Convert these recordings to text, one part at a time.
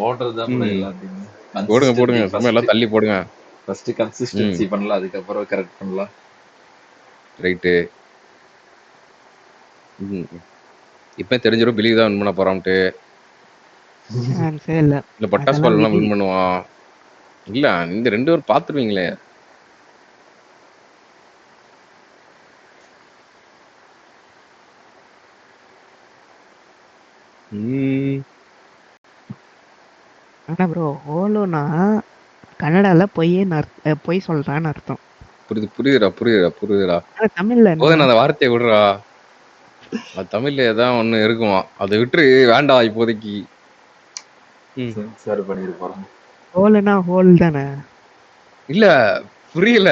போடுறதுதான் bro ம். எல்லாத்தையுமே. போடுங்க, கன்சிஸ்டன்சி போடுங்க. சும்மா எல்லாம் தள்ளி போடுங்க. ஃபர்ஸ்ட் ம். கன்சிஸ்டன்சி பண்ணலாம், அதுக்கப்புறம் கரெக்ட் பண்ணலாம். ரைட்டு. ம். இப்ப தெரிஞ்சிரும் பிலீவ் தான் வின் பண்ண போறான்ட்டு. சான்ஸே இல்ல. இல்ல பட்டாசு அதெல்லாம் பால்லாம் விதி. வின் பண்ணுவான். இல்ல நீங்க 2 பேரும் பாத்துருவீங்களே. ம். ஆனா ப்ரோ ஹோலோனா கன்னடால பொய் சொல்றான்னு அர்த்தம். புரியுதுடா. ஆனா தமிழ்ல என்ன? போதும் அந்த வார்த்தையை விடுறா. அது தமிழ்ல ஏதாவது ஒண்ணு இருக்குமா? அதை விட்டு வேண்டாம் இப்போதைக்கு. சென்சார் பண்ணிட்டு போறாங்க. ஹோல்னா ஹோல் தானே. இல்ல புரியல.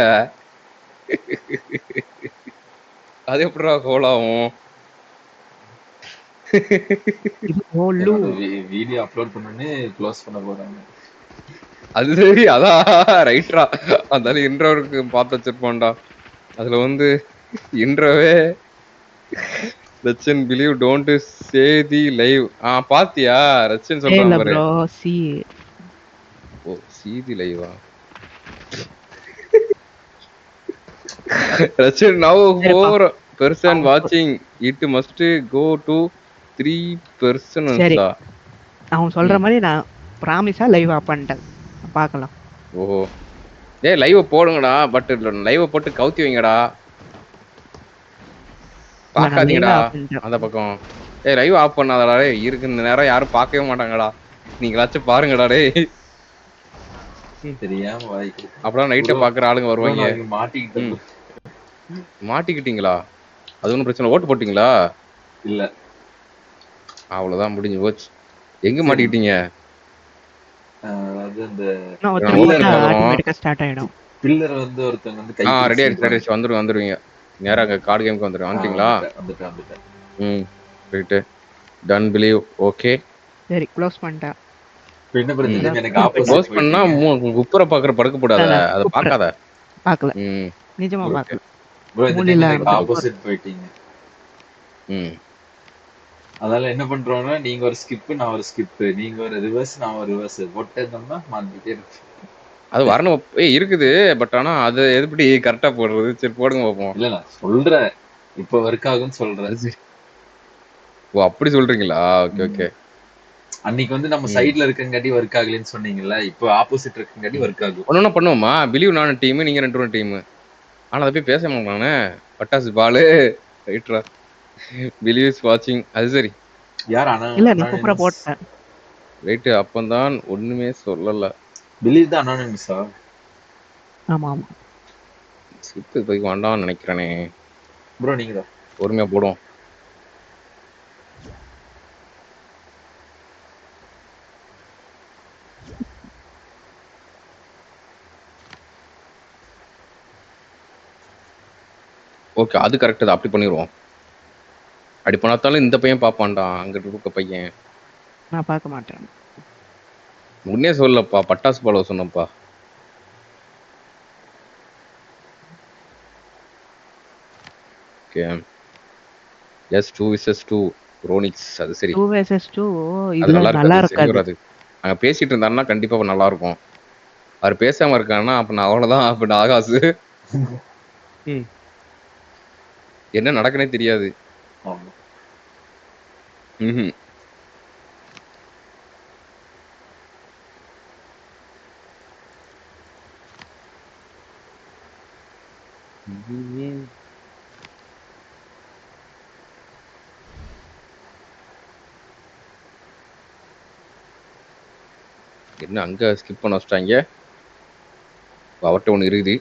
அது எப்படிடா ஹோல் ஆகும்? இது ஹோலு. என்னோட வீடியோ அப்லோட் பண்ணனே க்ளோஸ் பண்ண போறாங்க. அது சரி, அதான் ரைட்ரா. அதனால இன்ட்ரோவுக்கு பார்த்து வச்சிருப்போம்டா. அதுல வந்து இன்ட்ரோவே Rachan believe don't say the live. பாத்தியா ரச்சன் இல்ல சொல்றான் பாரு. Bro see. Oh see the லைவா? ரச்சன் now சரிப்பா. 4 person அவன் watching it must go to 3 persons. சரி. அவன் சொல்ற ம். மாதிரி நான் ப்ராமிஸா லைவ் ஆஃப் பண்ணிட்டேன். பார்க்கலாம். ஓஹோ. டேய் லைவ் போடுங்கடா. பட் லைவ் போட்டு கவுத்தி வைங்கடா. இல்ல நான் லைவ் பாக்காதீங்கடா ஆஃப் பண்ணிட்டேன். அந்த பக்கம். ஏய் லைவ் ஆஃப் பண்ணாதடா டேய். இருக்கு இந்த நேரம் யாரும் பார்க்கவே மாட்டாங்கடா. நீங்களாச்சும் பாருங்கடா டேய். தெரியாம வாய்க்கு. அப்பதான் நைட்டை பாக்குற ஆளுங்க வருவாங்க. நான் இங்க மாட்டிக்கிட்டேன். மாட்டிக்கிட்டீங்களா? அது ஒன்றும் பிரச்சனை. ஓட்டு போட்டீங்களா? இல்ல. அவ்வளவுதான் முடிஞ்சு போச்சு. எங்க சரி. மாட்டிக்கிட்டீங்க? அதாவது இந்த நான் ஒருத்தர் போட்டா ஆட்டோமேட்டிக்கா ஸ்டார்ட் ஆயிடும். பில்லர் வந்து ஒருத்தங்க வந்து கை ரெடி ஆயிடுச்சு. வந்துருவீங்க. நேரா அங்க கார்டு கேமுக்கு வந்துருங்க. வந்துட்டீங்களா? வந்துட்டேன். ரைட்டு. Done believe. ஓகே. சரி க்ளோஸ் பண்ணிட்டேன். என்ன பிரச்சனை? எனக்கு ஆப்போசிட் க்ளோஸ் பண்ணா குப்புற பாக்குற படுக்க போடாத. அத பார்க்காத. பார்க்கல. நிஜமா ஓகே. பார்க்கல. ப்ரோ இந்த மூலையில டைம் ஆப்போசிட் போயிட்டீங்க. அதனால என்ன பண்றோம்னா நீங்க ஒரு ஸ்கிப் நான் ஒரு ஸ்கிப், நீங்க ஒரு ரிவர்ஸ் நான் ஒரு ரிவர்ஸ் போட்டேன்னா மாத்திட்டே இருக்கு. அது வரணும். இருக்குது. பட் ஆனா அது எப்படி கரெக்டா போடுறது? சரி போடுங்க பாப்போம். இல்ல நான் சொல்றேன். இப்ப ஒர்க் ஆகும்னு சொல்றேன். ஓ அப்படி சொல்றீங்களா? Okay okay. அன்னைக்கு வந்து நம்ம சைடுல இருக்கங்காட்டி ஒர்க் ஆகலன்னு சொன்னீங்கல்ல. இப்போ ஆப்போசிட் இருக்கங்காட்டி ஒர்க் ஆகும். ஒண்ணு பண்ணுவோமா? பிலீவ் நானும் டீம், நீங்க 2 பேரும் டீம். ஆனா அத போய் பேச மாட்டானே. பட்டாசு பாலு ரைட்ரா. பிலீவ் இஸ் வாட்சிங். அது சரி. யார் ஆனா இல்ல நான் சூப்பரா போட்டேன். ரைட் அப்பந்தான் ஒண்ணுமே சொல்லல. பிலீவ் தான் அனானிமஸா? ஆமா ஆமா. ஸ்கிப் போய் வேண்டாம்னு நினைக்கிறேனே. ப்ரோ நீங்க தான் பொறுமையா போடும். ஓகே அது கரெக்ட் தான். அப்படி பண்ணிடுவோம். அப்படி பண்ணாத்தாலும் இந்த பையன் பாப்பான்டா. அங்கிட்டு இருக்க பையன். நான் பார்க்க மாட்டேன். முன்னே சொல்லப்பா. பட்டாசு பாலோ சொன்னப்பா. ஓகே. எஸ் 2 vs 2 ரோனிக்ஸ். அது சரி. 2 vs 2 அது இதுல நல்லா சரி இருக்காது. வராது. நாங்க பேசிட்டு இருந்தாருன்னா கண்டிப்பா நல்லா இருக்கும். அவர் பேசாம இருக்காருன்னா அப்ப நான் அவ்வளவுதான். அப்ப நான் ஆகாசு. என்ன நடக்குனே தெரியாது. ஆமா. என்ன அங்க ஸ்கிப் பண்ண வச்சிட்டாங்க. அவர்கிட்ட ஒண்ணு இருக்குது.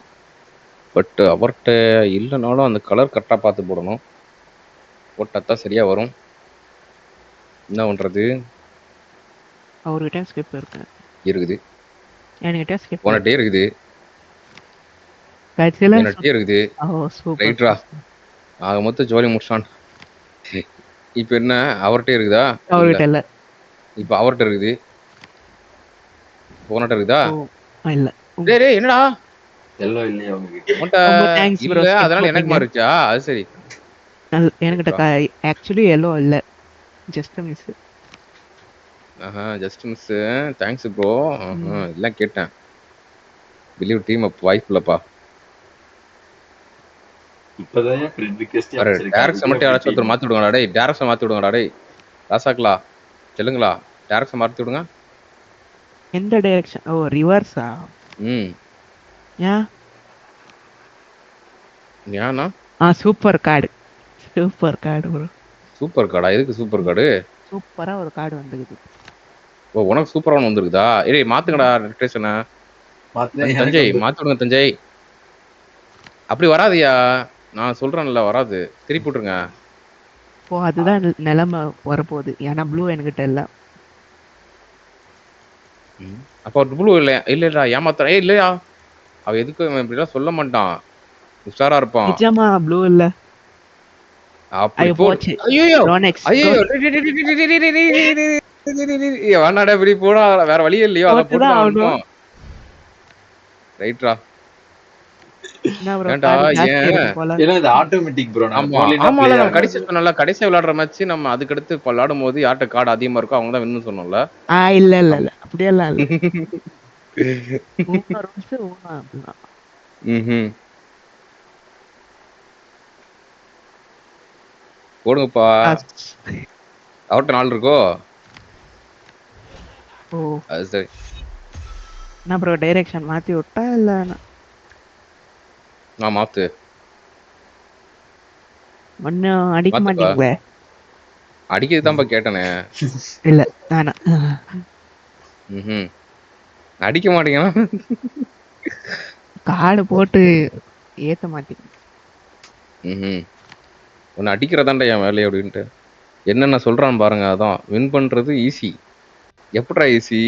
பட் அவர்கிட்ட இல்லைனாலும் அந்த கலர் கரெக்டா பார்த்து போடணும். போட்டாதான் சரியா வரும். என்ன பண்றது? அவர்கிட்ட ஸ்கிப் இருக்கு. இருக்குது. என்கிட்ட ஸ்கிப் போனட்டே இருக்குது. கட்சில இருக்குது. சூப்பர். ரைட்ரா. ஆக மொத்தம் ஜோலி முடிச்சான். இப்ப என்ன அவர்கிட்ட இருக்குதா? அவர்கிட்ட இல்ல. இப்ப அவர்கிட்ட இருக்குது. போனட்ட இருக்குதா? இல்ல. டேய் என்னடா? எல்லோ இல்லையா உங்ககிட்ட? ரொம்ப தேங்க்ஸ் ப்ரோ. இல்ல அதனால எனக்கு மாறிச்சா? அது சரி. என்கிட்ட ஆக்சுவலி எல்லோ இல்ல. Just miss. Just miss. Thanks bro. எல்லாம் கேட்டேன். பிலீவ் டீம் அப் வாய்ப்பு இல்லப்பா. இப்பதான் ஃப்ரெண்ட் ரிக்வெஸ்ட் பாரு அனுப்பிச்சிருக்கேன். டேரக்ஷன் மட்டும் யாராச்சும் ஒருத்தர் மாத்தி விடுங்கடா டேய். டேரக்ஷன் மாத்தி விடுங்கடா டேய். ராசாக்களா சொல்லுங்களா, டேரக்ஷன் மாத்தி விடுங்க. எந்த டைரக்ஷன்? ஓ ரிவர்ஸா? ஏன்? ஏன்னா சூப்பர் கார்டு ப்ரோ. சூப்பர் கார்டா? எதுக்கு சூப்பர் கார்டு? சூப்பரா ஒரு கார்டு வந்துக்குது. ஓ உனக்கு சூப்பரா ஒன்று வந்துருக்குதா? ஏய் மாத்துங்கடா ரிக்ரேஷனை. தஞ்சை மாத்தி விடுங்க தஞ்சை. அப்படி வராதியா, நான் சொல்றேன்ல வராது. திருப்பி விட்டுருங்க. இப்போ அதுதான் நிலைமை வரப்போகுது. ஏன்னா ப்ளூ என்கிட்ட இல்ல. அப்போ ப்ளூ இல்ல இல்லடா ஏமாத்துறேன். இல்லையா அவ எதுக்கு இப்படிலாம் சொல்ல மாட்டான், உஷாரா இருப்பான். நிஜமா ப்ளூ இல்ல. அப்படி போச்சு. ஐயோ ஐயோ வேணாடா இப்படி போனா வேற வழியே இல்லையோ, அதான் போட்டுதான். ரைட்ரா. ஏன்டா இது ஆட்டோமேட்டிக் ப்ரோ. ஆமா நம்ம கடைசி சொன்னோம்ல, கடைசி விளையாடுற மேட்ச் நம்ம அதுக்கடுத்து விளையாடும் போது யார்ட்ட கார்டு அதிகமா இருக்கோ அவங்க தான் வின்னு சொன்னோம்ல. இல்ல இல்ல இல்ல அப்படியெல்லாம் இல்ல. போடுங்கப்பா. அவர்கிட்ட 4 இருக்கோ? அது சரி. என்ன ப்ரோ டைரக்ஷன் மாத்தி விட்டா இல்ல? நான் மாத்து. ஒன்னும் அடிக்க மாட்டீங்களே. அடிக்கிறதுதான்ப்பா கேட்டனே. இல்ல வேணாம். அடிக்க மாட்டீங்கன்னா கார்டு போட்டு ஏத்த மாட்டீங்க. ஒன்னு அடிக்கிறதாண்டா என் வேலையை அப்படின்ட்டு என்னென்ன சொல்றான் பாருங்க. அதான் வின் பண்றது ஈஸி. எப்படா ஈஸி?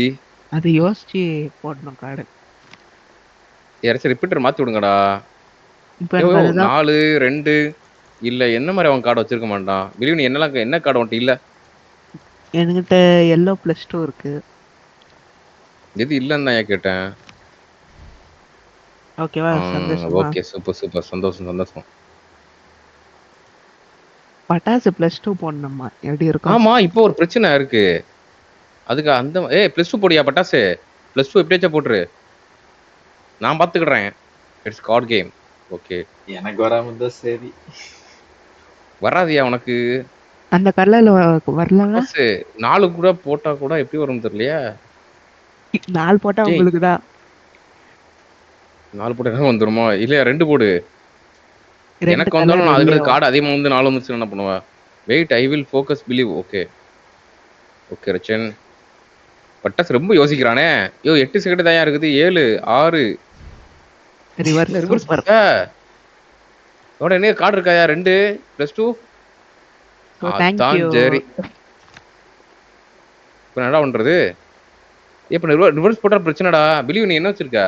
அது யோசிச்சு போடணும் கார்டு. யாராச்சும் ரிப்பீட்டர் மாத்தி விடுங்கடா. இப்போ 4 2 இல்ல என்ன மாதிரி அவன் கார்டு வச்சிருக்க மாட்டான். பிலீவ் நீ என்னலாம் என்ன கார்டு வந்துட்டு இல்ல? என்கிட்ட yellow +2 இருக்கு. எது இல்லன்னு தான் கேட்டேன். ஓகேவா? சந்தோஷமா? ஓகே சூப்பர் சூப்பர் சந்தோஷம் சந்தோஷம். பட்டாசு +2 போடணுமா? எப்படி இருக்கும்? ஆமா இப்போ ஒரு பிரச்சனை இருக்கு அதுக்கு. அந்த +2 போடியா பட்டாசு. +2 எப்படியாச்சும் போட்டுரு, நான் பாத்துக்கிறேன். It's card game. ஓகே எனக்கு வராம இருந்தா சரி. வராதியா உனக்கு? அந்த கலர்ல வரலங்க. 4 கூட போட்டா கூட எப்படி வரும் தெரியலையா? 4 போட்டா உங்களுக்கு தான். 4 போட்டா என்ன வந்துருமா? இல்லையா 2 போடு. எனக்கு வந்தாலும் அதுக்கு கார்டு அதிகமா வந்து 4 வந்துச்சு என்ன பண்ணுவா? Wait I will focus believe. Okay okay ரச்சன். பட்டாசு ரொம்ப யோசிக்கிறானே. 8 செகண்ட் தான் இருக்குது. 7 6 ரிவர்ஸ் என்ன கார்டு இருக்காயா? 2 +2. சரி இப்ப என்னடா பண்றது? இப்ப ரிவர்ஸ் போட்டா பிரச்சனைடா. பிலீவ் நீ என்ன வச்சிருக்க?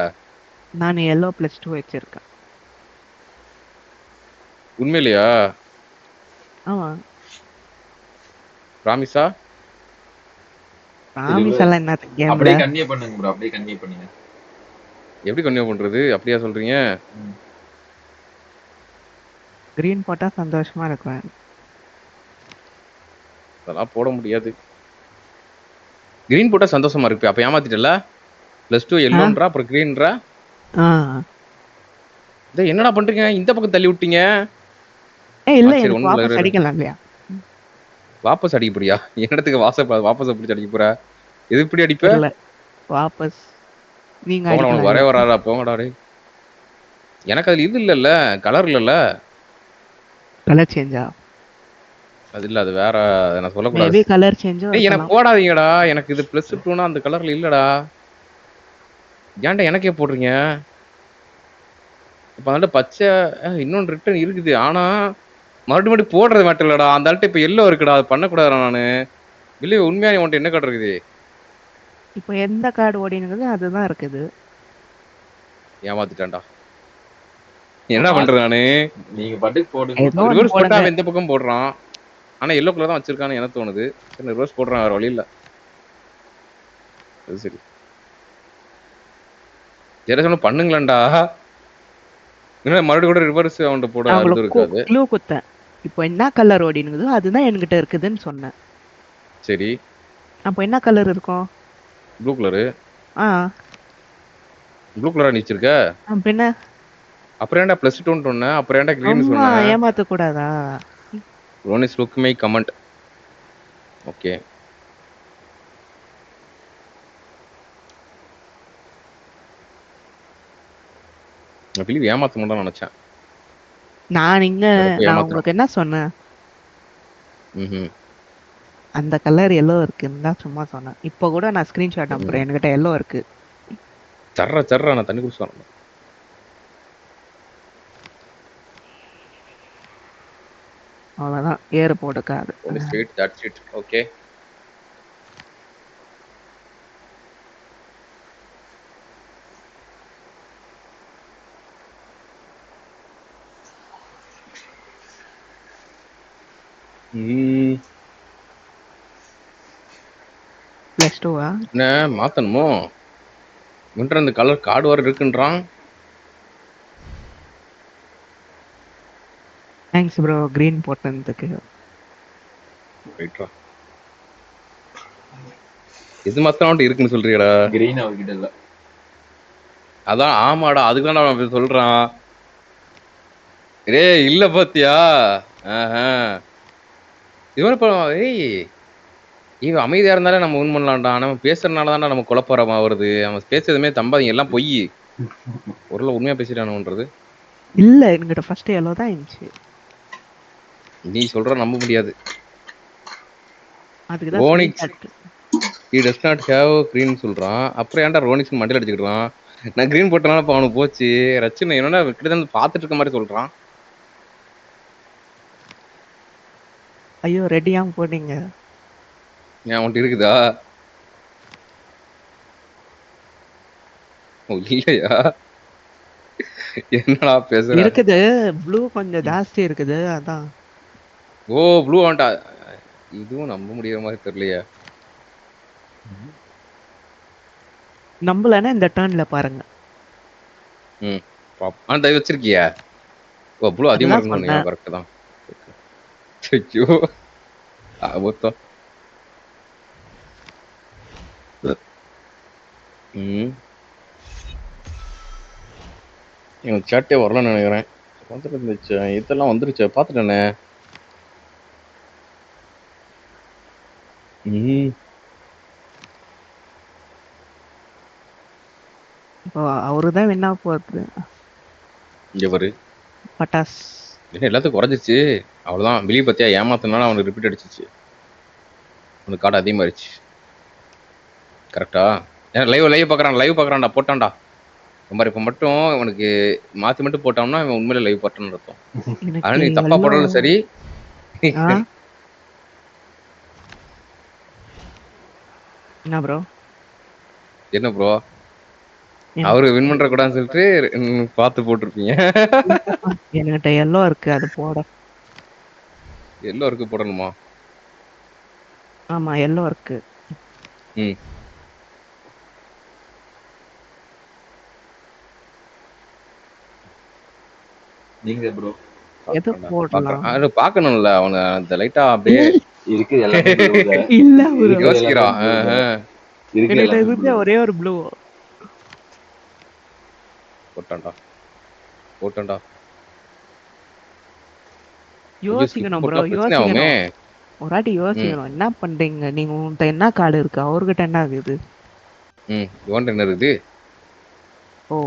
நான் yellow +2 வச்சிருக்கேன். உண்மையிலையா? ஆமா. பிராமிஸா? பிராமிஸ் எல்லாம் என்ன கேம்ல? அப்படியே கன்னியூ பண்ணுங்க ப்ரோ. அப்படியே கன்னியூ பண்ணுங்க. எப்படி கன்னியூ பண்றது? அப்படியே சொல்றீங்க? கிரீன் போட்டா சந்தோஷமா இருக்கும். அதெல்லாம் போட முடியாது. கிரீன் போட்டா சந்தோஷமா இருக்கு. அப்ப ஏமாத்திட்டல. +2 yellowன்றா அப்புறம் கிரீன்ன்றா. என்னடா பண்றீங்க? இந்த பக்கம் தள்ளி விட்டீங்க. இல்ல எனக்கு வாபஸ் அடிக்கலாம் இல்லையா? வாபஸ் அடிக்க போறியா? என்னத்துக்கு வாபஸ் பிடிச்சு அடிக்க போற? எது இப்படி அடிப்ப? இல்ல வாபஸ் நீங்க அடிக்கலாம். வரே வராதா போங்கடா டேய். எனக்கு அதுல இது இல்லல்ல, கலர் இல்லல்ல. கலர் சேஞ்சா? அது இல்ல, அது வேற. நான் சொல்ல கூடாது. மேபி கலர் சேஞ்சோ. எனக்கு போடாதீங்கடா. எனக்கு இது +2னா அந்த கலர்ல இல்லடா. ஏன்டா எனக்கே போடுறீங்க? இப்ப அந்த பச்சை இன்னொன்று ரிட்டர்ன் இருக்குது. ஆனா மறுபடியும் போடுறது மட்டும் இல்லடா. அந்த ஆள்கிட்ட இப்ப எல்லோ இருக்குடா. அது பண்ணக்கூடாதுடா நானு. இல்ல உண்மையா உன்கிட்ட என்ன கார்டு இருக்குது? இப்போ எந்த கார்டு ஓடினுக்குது அதுதான் இருக்குது. ஏமாத்திட்டான்டா. என்ன பண்றது நானு? நீங்க பாட்டுக்கு போடுங்க. ரிவர்ஸ் போட்டா அவன் இந்த பக்கம் போடுறான். ஆனா எல்லோ கலர் தான் வச்சிருக்கான்னு எனக்கு தோணுது. சரி ரிவர்ஸ் போடுறான், வேற வழி இல்ல. அது சரி ஜெரசன் பண்ணுங்களேன்டா. என்ன மறுபடியும் கூட ரிவர்ஸ் அவன்கிட்ட போட அது இருக்காது. க்ளூ குத்தேன். இப்போ என்ன கலர் ஓடினுக்குதோ அதுதான் என்கிட்ட இருக்குதுன்னு சொன்னேன். சரி அப்போ என்ன கலர் இருக்கும்? Blue colour. ஆ ப்ளூ கலரா நீ வச்சிருக்க? பின்ன அப்புறம் ஏன்டா +2 சொன்ன? அப்புறம் ஏன்டா கிரீன் அம்மா சொன்ன? ஏமாத்த கூடாதா? ரோனிஸ் லுக் மை கமெண்ட். ஓகே. நான் பிலீவ் ஏமாத்த மாட்டான்னு நினைச்சேன். நான் ஏமாத்துறான். உங்களுக்கு என்ன சொன்னேன்? ம்ஹும். அந்த கலர் எல்லோ இருக்குன்னு தான் சும்மா சொன்னேன். இப்போ கூட நான் ஸ்கிரீன்ஷாட் அனுப்புறேன். என்கிட்ட எல்லோ இருக்கு. சர்றா நான் தண்ணி குடிச்சு வரணும். அவ்வளவுதான். ஏறு போட்டுக்காது. Only straight, that's it. Okay. +2வா? என்ன மாத்தணுமோ? இவன்ட்ட இந்த கலர் கார்டு வர இருக்குன்றான். தேங்க்ஸ் ப்ரோ கிரீன் போட்டதுக்கு. ரைட்ரா. எது மாத்திரம் இருக்குன்னு சொல்றியடா? கிரீன் அவர்கிட்ட இல்ல. அதான் ஆமாடா, அதுக்குதான் அவன் சொல்றான். டேய் இல்ல பாத்தியா? இவன் இப்ப இவன் அமைதியா இருந்தாலே நம்ம வின் பண்ணலாம்டா. நம்ம பேசுறதுனால தான்டா நம்ம குழப்பறமா வருது. அவன் பேசுறதுமே தம்பாதீங்க எல்லாம் பொய். ஒருவேளை உண்மையா பேசிட்டானுன்றது. இல்ல என்கிட்ட ஃபர்ஸ்ட் எல்லோ தான் இருந்துச்சு. நீ சொல்ற நம்ப முடியாது. அதுக்கு தான் ரோனிக்ஸ் screenshot. he does not have green சொல்றான். அப்புறம் ஏன்டா ரோனிக்ஸ் மண்டையில அடிச்சுக்கிறான்? நான் கிரீன் போட்டனால இப்ப அவனுக்கு போச்சு. ரச்சனை என்னடா கிட்ட பாத்துட்டு இருக்க மாதிரி சொல்றான். ஐயோ ரெடியாம போட்டீங்க. ஏன் உன்ட்டு இருக்குதா? இல்லையா? என்னடா பேசுற? இருக்குது. ப்ளூ கொஞ்சம் ஜாஸ்தி இருக்குது. அதான். ஓ ப்ளூ வாண்டா. இதுவும் நம்ப முடியற மாதிரி தெரியலையா? நம்பலன்னா இந்த டர்ன்ல பாருங்க. அந்த வச்சிருக்கியா? ஓ ப்ளூ அதிகமா அதுதான் இருக்குன்னு சொன்னியா? சொன்னேன். கரெக்ட் தான். ஐயோ ஆபத்தம். எனக்கு சாட்டே வரலன்னு நினைக்கிறேன். வந்துட்டு இருந்துச்சு இதெல்லாம் வந்துருச்சு பாத்துட்டேனே. இப்போ அவருதான் வின்னா போறது. இங்க பாரு. பட்டாஸ். என்ன எல்லாத்துக்கும் குறைஞ்சிச்சு. அவ்வளவுதான். பிலீவ் பத்தியா ஏமாத்தினால அவனுக்கு ரிப்பீட் அடிச்சிச்சு. அவனுக்கு கார்டு அதிகமாயிருச்சு. கரெக்டா? ஏன்னா லைவ் பாக்குறான்டா போட்டான்டா. மாதிரி இப்ப மட்டும் அவனுக்கு மாத்தி மட்டும் போட்டோம்னா இவன் உண்மையில லைவ் பட்டன்னு அர்த்தம். ஆனா எனக்கு நீ தப்பா எல்லோ. போட்டாலும் சரி. என்ன ப்ரோ? என்ன ப்ரோ? அவரு வின் பண்ற கூடாதுன்னு சொல்லிட்டு பார்த்து போட்டிருப்பீங்க. என்கிட்ட எல்லோ இருக்கு அது போட. எல்லோ இருக்கு போடணுமா? ஆமா எல்லோ இருக்கு. நீங்க ப்ரோ எது போடலாம்? அது பார்க்கணும்ல அவன அந்த லைட்டா அப்படியே இருக்கு எல்லாமே ப்ளூ தான். இல்ல ப்ரோ. யோசிக்கிறான். இருக்கு என்கிட்ட எல்லாமே இருந்து ப்ளூ. ஒரே ஒரு ப்ளூ. போட்டான்டா. யோசிக்கணும் ப்ரோ யோசிக்கணும். ஒரு வாட்டி யோசிக்கணும். என்ன பண்றீங்க நீங்க? உன்கிட்ட என்ன கார்டு இருக்கு? அவர்கிட்ட என்ன ஆகுது? இவன்ட்ட என்ன இருக்குது? ஓ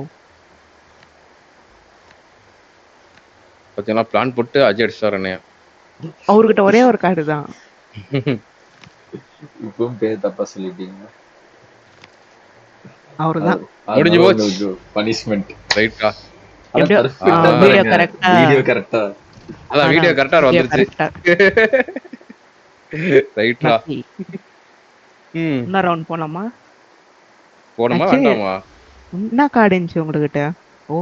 பத்தியெல்லாம் பிளான் போட்டு அஜய் அடிச்சாரனே. அவர்கிட்ட ஒரே ஒரு கார்டு தான். இப்பவும் பேர் தப்பா சொல்லிட்டீங்க. அவர்தான். முடிஞ்சு போச்சு. பனிஷ்மென்ட். ரைட்டா. ஆனா பெர்ஃபெக்ட்டா வீடியோ பாருங்க. கரெக்ட்டா. வீடியோ கரெக்ட்டா. அதான் வீடியோ கரெக்டா வந்துருச்சு. ரைட்ரா. இன்னும் ரவுண்ட் போலாமா? போணுமா வேண்டாமா? என்ன கார்டு இருந்துச்சு உங்ககிட்ட? ஓ